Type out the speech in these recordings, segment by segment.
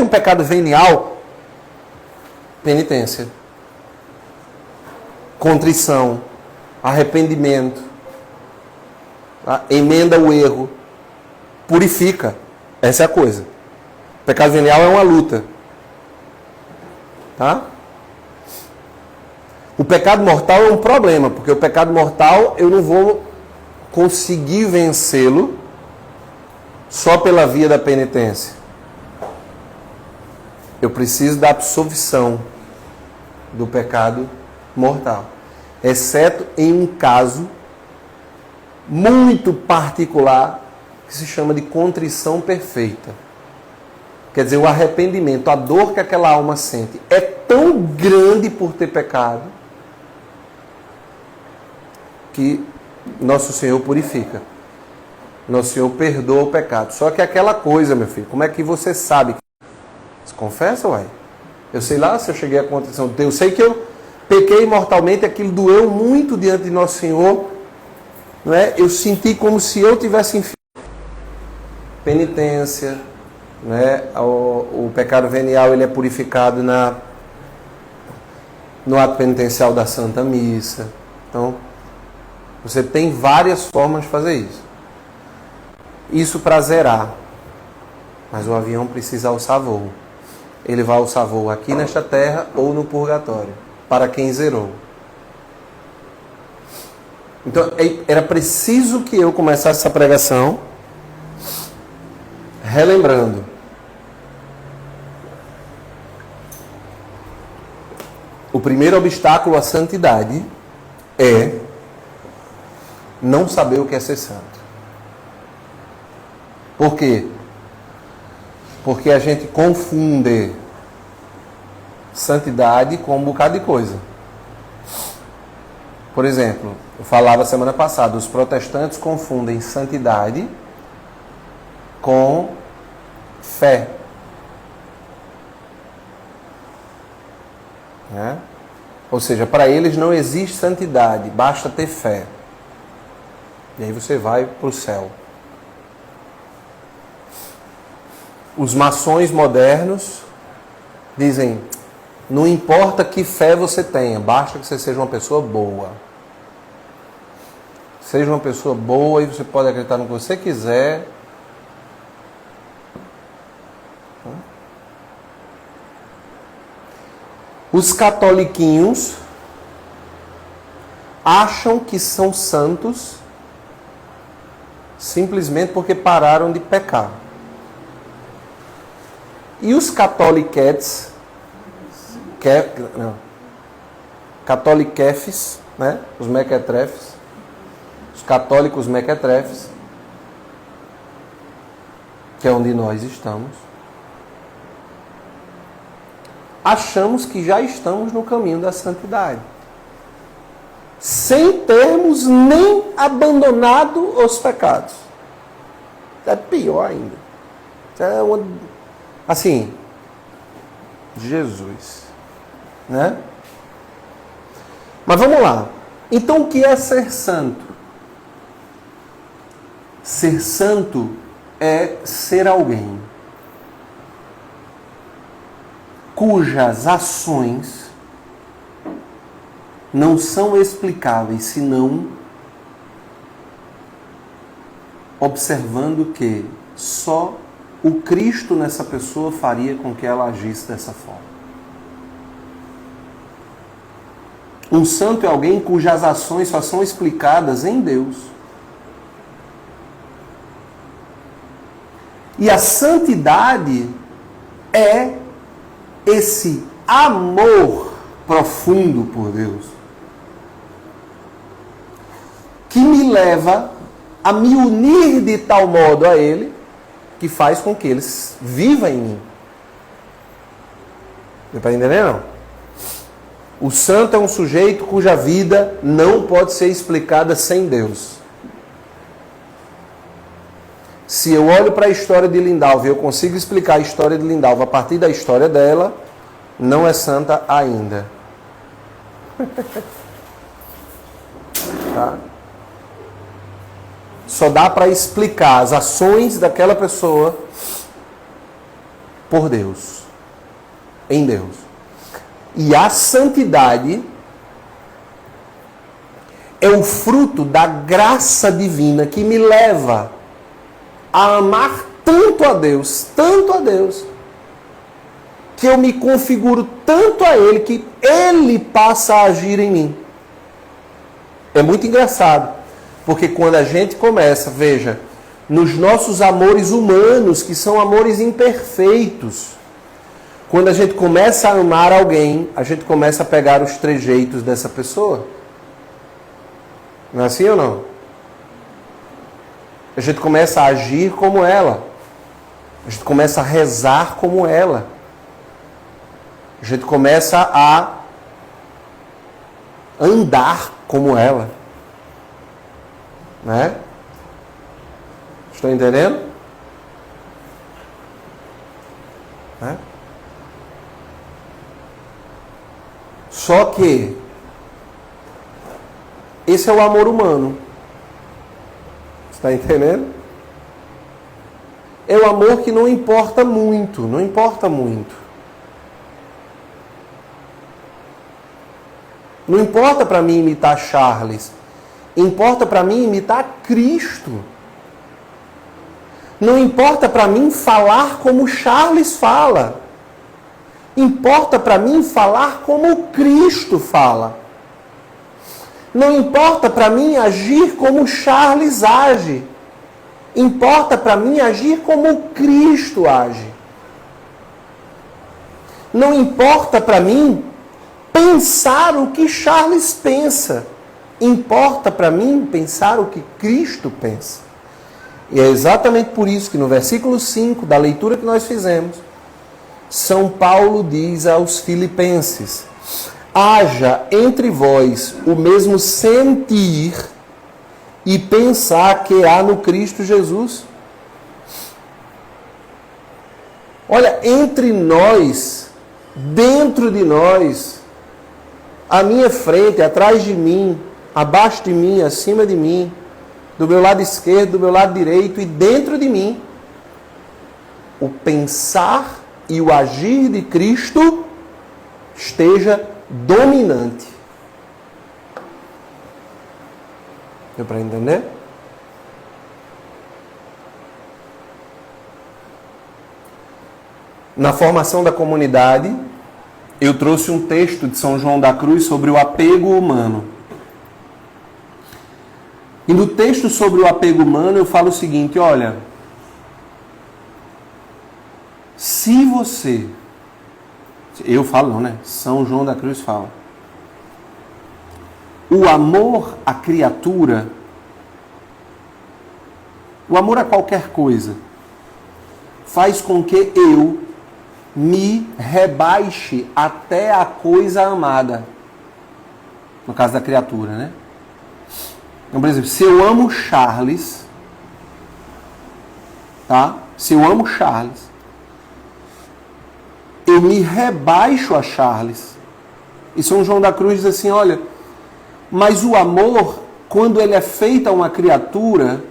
um pecado venial, penitência, contrição, arrependimento, tá? Emenda o erro, purifica. Essa é a coisa. O pecado venial é uma luta. Tá? O pecado mortal é um problema, porque o pecado mortal eu não vou conseguir vencê-lo só pela via da penitência. Eu preciso da absolvição do pecado mortal, exceto em um caso muito particular que se chama de contrição perfeita. Quer dizer, o arrependimento, a dor que aquela alma sente é tão grande por ter pecado que Nosso Senhor purifica. Nosso Senhor perdoa o pecado. Só que aquela coisa, meu filho, como é que você sabe? Você confessa, uai? Eu sei lá se eu cheguei à contrição. Eu sei que eu pequei mortalmente, aquilo doeu muito diante de Nosso Senhor. Não é? Eu senti como se eu tivesse enfiado. Penitência, né? O pecado venial ele é purificado no ato penitencial da Santa Missa. Então, você tem várias formas de fazer isso. Isso para zerar. Mas o avião precisa alçar voo. Ele vai alçar voo aqui nesta terra ou no purgatório, para quem zerou. Então, era preciso que eu começasse essa pregação relembrando. O primeiro obstáculo à santidade é não saber o que é ser santo. Por quê? Porque a gente confunde santidade com um bocado de coisa. Por exemplo, eu falava semana passada, os protestantes confundem santidade com fé. Né? Ou seja, para eles não existe santidade, basta ter fé. E aí você vai para o céu. Os maçons modernos dizem, não importa que fé você tenha, basta que você seja uma pessoa boa. Seja uma pessoa boa e você pode acreditar no que você quiser. Os catoliquinhos acham que são santos simplesmente porque pararam de pecar. E os catoliquetes, catoliquefes, né? Os mequetrefes, os católicos mequetrefes, que é onde nós estamos, achamos que já estamos no caminho da santidade, sem termos nem abandonado os pecados. É pior ainda. É uma... Assim, Jesus, né? Mas vamos lá. Então, o que é ser santo? Ser santo é ser alguém cujas ações não são explicáveis, senão observando que só o Cristo nessa pessoa faria com que ela agisse dessa forma. Um santo é alguém cujas ações só são explicadas em Deus. E a santidade é esse amor profundo por Deus que me leva a me unir de tal modo a Ele que faz com que eles vivam em mim. Deu para entender, não? O santo é um sujeito cuja vida não pode ser explicada sem Deus. Se eu olho para a história de Lindalva e eu consigo explicar a história de Lindalva a partir da história dela, não é santa ainda. Tá? Só dá para explicar as ações daquela pessoa por Deus, em Deus. E a santidade é o fruto da graça divina que me leva a amar tanto a Deus, que eu me configuro tanto a Ele, que Ele passa a agir em mim. É muito engraçado, porque quando a gente começa, veja, nos nossos amores humanos, que são amores imperfeitos, quando a gente começa a amar alguém, a gente começa a pegar os trejeitos dessa pessoa. Não é assim ou não? A gente começa a agir como ela. A gente começa a rezar como ela. A gente começa a andar como ela. Né? Estão entendendo? Né? Só que esse é o amor humano. Está entendendo? É o amor que não importa muito, não importa muito. Não importa para mim imitar Charles, importa para mim imitar Cristo. Não importa para mim falar como Charles fala. Importa para mim falar como Cristo fala. Não importa para mim agir como Charles age. Importa para mim agir como Cristo age. Não importa para mim pensar o que Charles pensa. Importa para mim pensar o que Cristo pensa. E é exatamente por isso que no versículo 5 da leitura que nós fizemos, São Paulo diz aos Filipenses: haja entre vós o mesmo sentir e pensar que há no Cristo Jesus. Olha, entre nós, dentro de nós, à minha frente, atrás de mim, abaixo de mim, acima de mim, do meu lado esquerdo, do meu lado direito e dentro de mim, o pensar e o agir de Cristo esteja dominante. Deu para entender? Na formação da comunidade, eu trouxe um texto de São João da Cruz sobre o apego humano. E no texto sobre o apego humano eu falo o seguinte, olha, se você, eu falo não, né? São João da Cruz fala. O amor à criatura, o amor a qualquer coisa, faz com que eu me rebaixe até a coisa amada. No caso da criatura, né? Então, por exemplo, se eu amo Charles, tá? Se eu amo Charles, eu me rebaixo a Charles. E São João da Cruz diz assim, olha, mas o amor, quando ele é feito a uma criatura,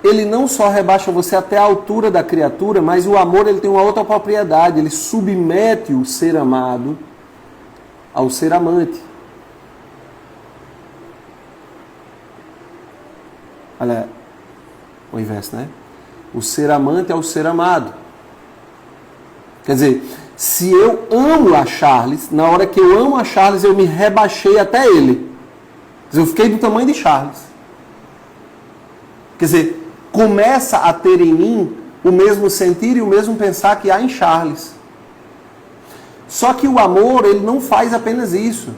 ele não só rebaixa você até a altura da criatura, mas o amor ele tem uma outra propriedade, ele submete o ser amado ao ser amante. Olha, o inverso, né? O ser amante ao ser amado. Quer dizer, se eu amo a Charles, na hora que eu amo a Charles, eu me rebaixei até ele. Quer dizer, eu fiquei do tamanho de Charles. Quer dizer, começa a ter em mim o mesmo sentir e o mesmo pensar que há em Charles. Só que o amor, ele não faz apenas isso.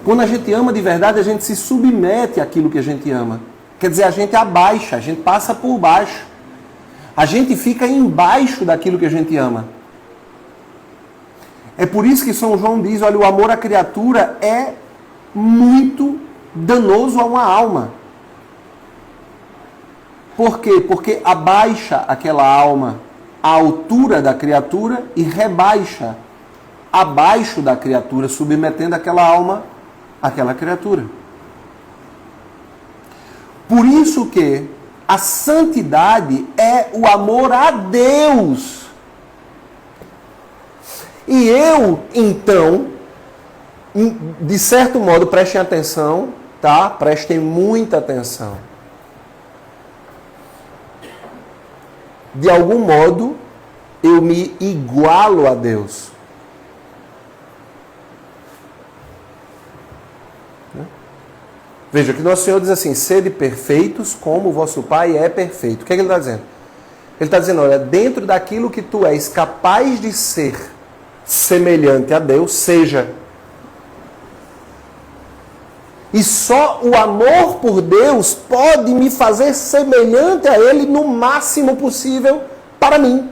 Quando a gente ama de verdade, a gente se submete àquilo que a gente ama. Quer dizer, a gente abaixa, a gente passa por baixo. A gente fica embaixo daquilo que a gente ama. É por isso que São João diz, olha, o amor à criatura é muito danoso a uma alma. Por quê? Porque abaixa aquela alma à altura da criatura e rebaixa abaixo da criatura, submetendo aquela alma àquela criatura. Por isso que a santidade é o amor a Deus E eu, então, de certo modo, prestem atenção, tá? Prestem muita atenção. De algum modo, eu me igualo a Deus. Veja que Nosso Senhor diz assim, sede perfeitos como o vosso Pai é perfeito. O que é que ele está dizendo? Ele está dizendo, olha, dentro daquilo que tu és capaz de ser semelhante a Deus, seja. E só o amor por Deus pode me fazer semelhante a Ele no máximo possível para mim.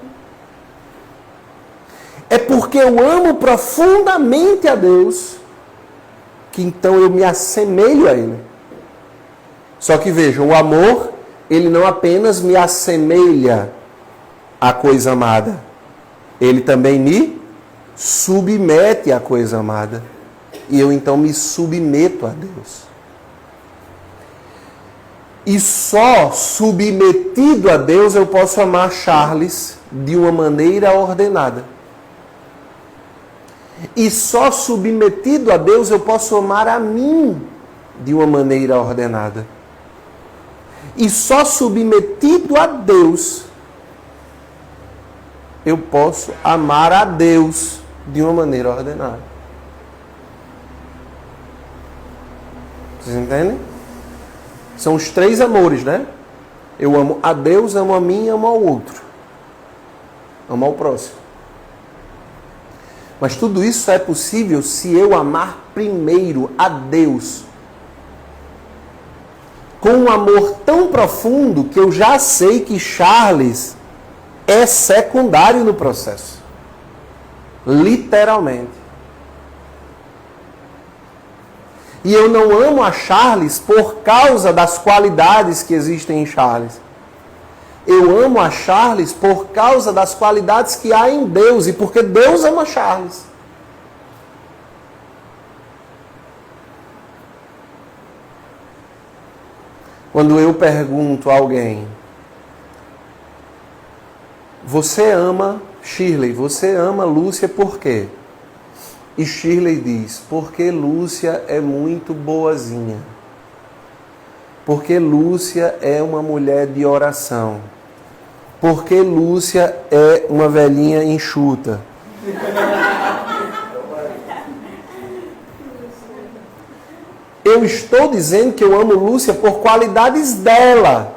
É porque eu amo profundamente a Deus que então eu me assemelho a Ele. Só que veja, o amor, ele não apenas me assemelha à coisa amada, ele também me submete à coisa amada. E eu então me submeto a Deus. E só submetido a Deus eu posso amar Charles de uma maneira ordenada. E só submetido a Deus eu posso amar a mim de uma maneira ordenada. E só submetido a Deus eu posso amar a Deus de uma maneira ordenada. Vocês entendem? São os três amores, né? Eu amo a Deus, amo a mim e amo ao outro. Amo ao próximo. Mas tudo isso só é possível se eu amar primeiro a Deus. Com um amor tão profundo que eu já sei que Charles é secundário no processo. Literalmente. E eu não amo a Charles por causa das qualidades que existem em Charles. Eu amo a Charles por causa das qualidades que há em Deus e porque Deus ama Charles. Quando eu pergunto a alguém, você ama Shirley, você ama Lúcia por quê? E Shirley diz, porque Lúcia é muito boazinha. Porque Lúcia é uma mulher de oração. Porque Lúcia é uma velhinha enxuta. Eu estou dizendo que eu amo Lúcia por qualidades dela.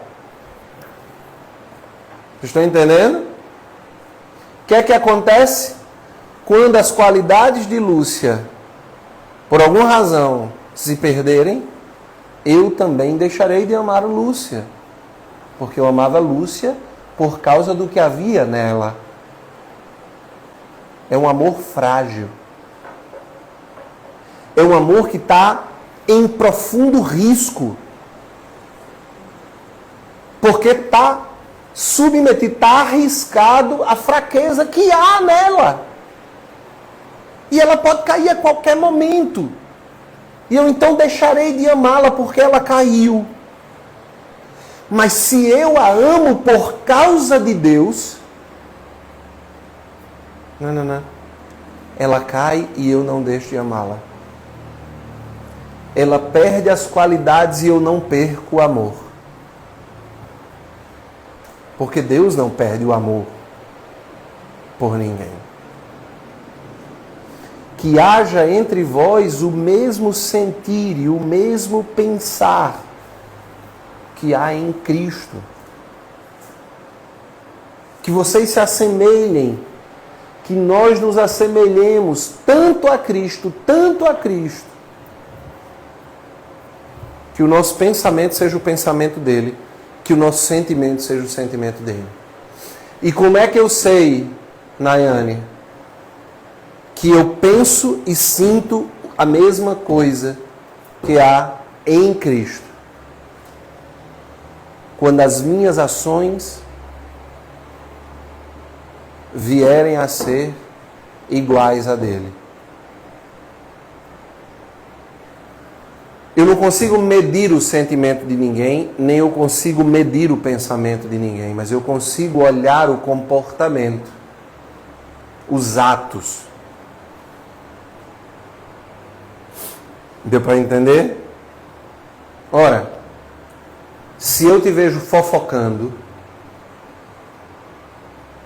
Vocês estão entendendo? O que é que acontece? Quando as qualidades de Lúcia, por alguma razão, se perderem, eu também deixarei de amar Lúcia. Porque eu amava Lúcia por causa do que havia nela. É um amor frágil. É um amor que está em profundo risco. Porque está submetido, está arriscado à fraqueza que há nela. E ela pode cair a qualquer momento. E eu então deixarei de amá-la porque ela caiu. Mas se eu a amo por causa de Deus... Não. Ela cai e eu não deixo de amá-la. Ela perde as qualidades e eu não perco o amor. Porque Deus não perde o amor por ninguém. Que haja entre vós o mesmo sentir e o mesmo pensar que há em Cristo. Que vocês se assemelhem, que nós nos assemelhemos tanto a Cristo, que o nosso pensamento seja o pensamento dele, que o nosso sentimento seja o sentimento dele. E como é que eu sei, Nayane, que eu penso e sinto a mesma coisa que há em Cristo? Quando as minhas ações vierem a ser iguais a dele. Eu não consigo medir o sentimento de ninguém, nem eu consigo medir o pensamento de ninguém, mas eu consigo olhar o comportamento, os atos Deu para entender? Ora, se eu te vejo fofocando,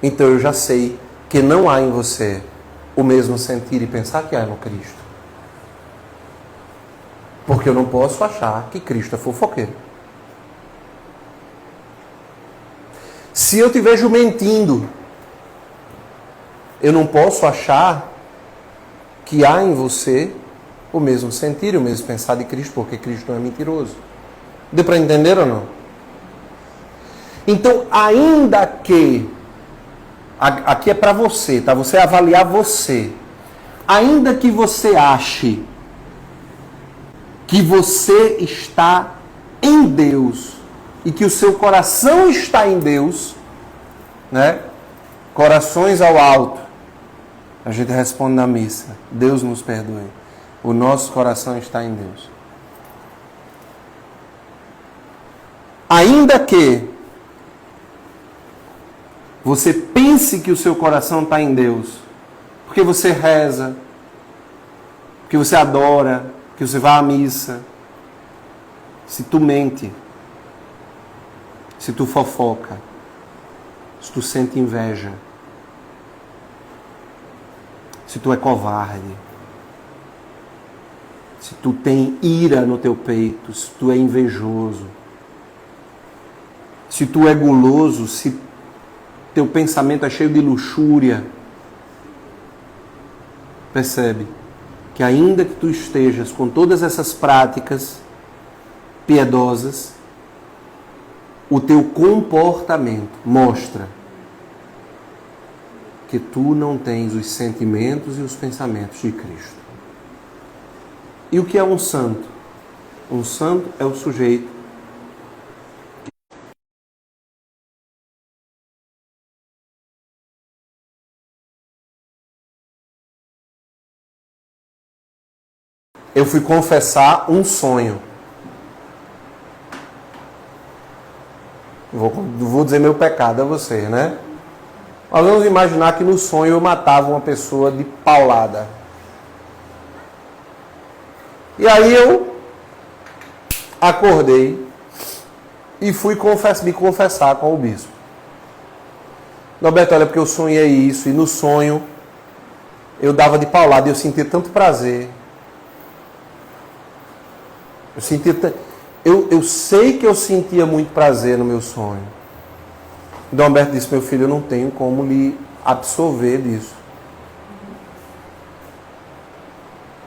então eu já sei que não há em você o mesmo sentir e pensar que há no Cristo. Porque eu não posso achar que Cristo é fofoqueiro. Se eu te vejo mentindo, eu não posso achar que há em você o mesmo sentir e o mesmo pensar de Cristo, porque Cristo não é mentiroso. Deu para entender ou não? Então, ainda que... Aqui é para você, tá? Você avaliar você. Ainda que você ache que você está em Deus e que o seu coração está em Deus, né? Corações ao alto. A gente responde na missa. Deus nos perdoe. O nosso coração está em Deus. Ainda que você pense que o seu coração está em Deus, porque você reza, porque você adora, porque você vai à missa, se tu mente, se tu fofoca, se tu sente inveja, se tu é covarde, se tu tem ira no teu peito, se tu é invejoso, se tu é guloso, se teu pensamento é cheio de luxúria, percebe que ainda que tu estejas com todas essas práticas piedosas, o teu comportamento mostra que tu não tens os sentimentos e os pensamentos de Cristo. E o que é um santo? Um santo é o sujeito eu fui confessar um sonho. Vou dizer meu pecado a você, né? Nós vamos imaginar que no sonho eu matava uma pessoa de paulada. E aí eu acordei e fui me confessar com o bispo. Norberto, olha, porque eu sonhei isso, e no sonho eu dava de paulada e eu sentia tanto prazer. Eu sei que eu sentia muito prazer no meu sonho. Dom Alberto disse, meu filho, eu não tenho como lhe absolver disso.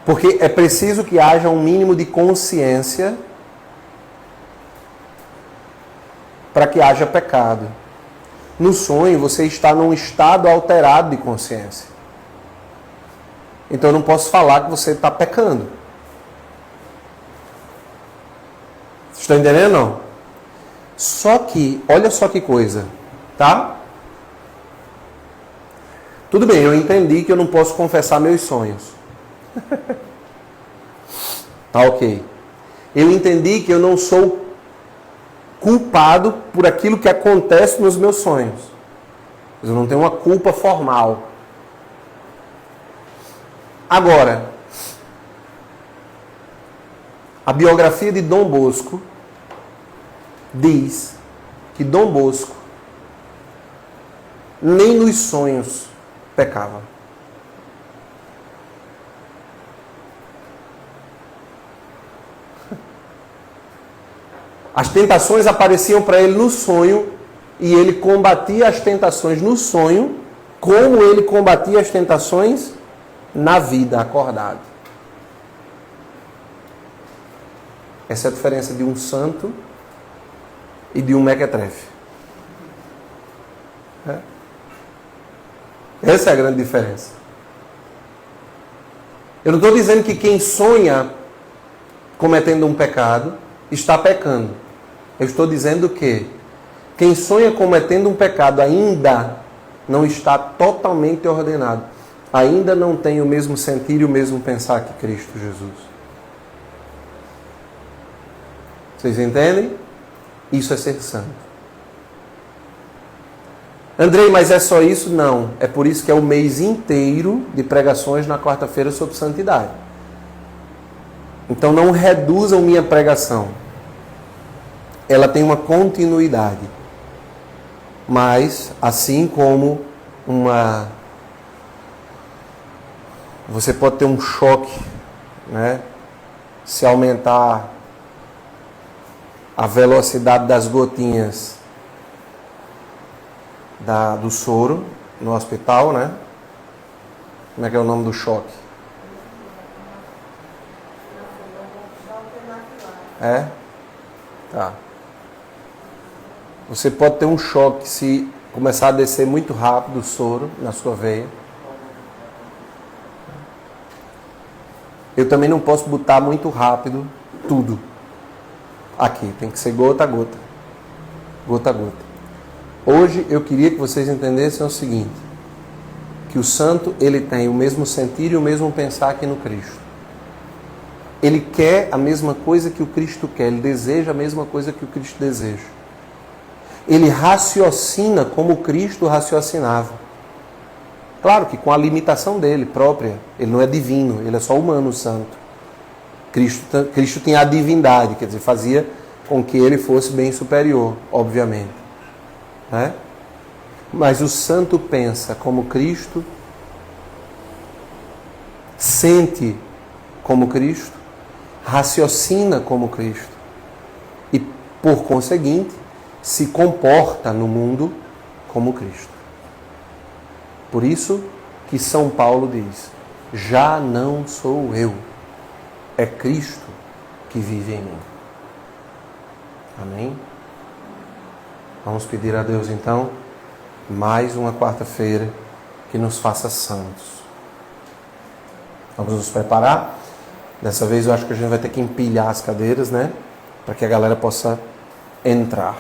Porque é preciso que haja um mínimo de consciência para que haja pecado. No sonho, você está num estado alterado de consciência. Então eu não posso falar que você está pecando. Está entendendo, não? Só que, olha só que coisa, tá? Tudo bem, eu entendi que eu não posso confessar meus sonhos. Tá ok. Eu entendi que eu não sou culpado por aquilo que acontece nos meus sonhos. Eu não tenho uma culpa formal. Agora, a biografia de Dom Bosco diz que Dom Bosco nem nos sonhos pecava. As tentações apareciam para ele no sonho e ele combatia as tentações no sonho como ele combatia as tentações na vida, acordado. Essa é a diferença de um santo e de um mequetrefe. Essa é a grande diferença. Eu não estou dizendo que quem sonha cometendo um pecado está pecando. Eu estou dizendo que quem sonha cometendo um pecado ainda não está totalmente ordenado. Ainda não tem o mesmo sentir e o mesmo pensar que Cristo Jesus. Vocês entendem? Isso é ser santo. Andrei, mas é só isso? Não. É por isso que é o mês inteiro de pregações na quarta-feira sobre santidade. Então não reduzam minha pregação. Ela tem uma continuidade. Mas, assim como você pode ter um choque, né? Se aumentar a velocidade das gotinhas do soro no hospital, né? Como é que é o nome do choque? É? Tá. Você pode ter um choque se começar a descer muito rápido o soro na sua veia. Eu também não posso botar muito rápido tudo. Aqui, tem que ser gota a gota. Gota a gota. Hoje eu queria que vocês entendessem o seguinte, que o santo, ele tem o mesmo sentir e o mesmo pensar aqui no Cristo. Ele quer a mesma coisa que o Cristo quer, ele deseja a mesma coisa que o Cristo deseja. Ele raciocina como Cristo raciocinava. Claro que com a limitação dele própria, ele não é divino, ele é só humano, santo. Cristo tinha a divindade, quer dizer, fazia com que ele fosse bem superior, obviamente. Né? Mas o santo pensa como Cristo, sente como Cristo, raciocina como Cristo e, por conseguinte, se comporta no mundo como Cristo. Por isso que São Paulo diz, já não sou eu, é Cristo que vive em mim. Amém? Vamos pedir a Deus então, mais uma quarta-feira, que nos faça santos. Vamos nos preparar. Dessa vez eu acho que a gente vai ter que empilhar as cadeiras, né? Para que a galera possa entrar.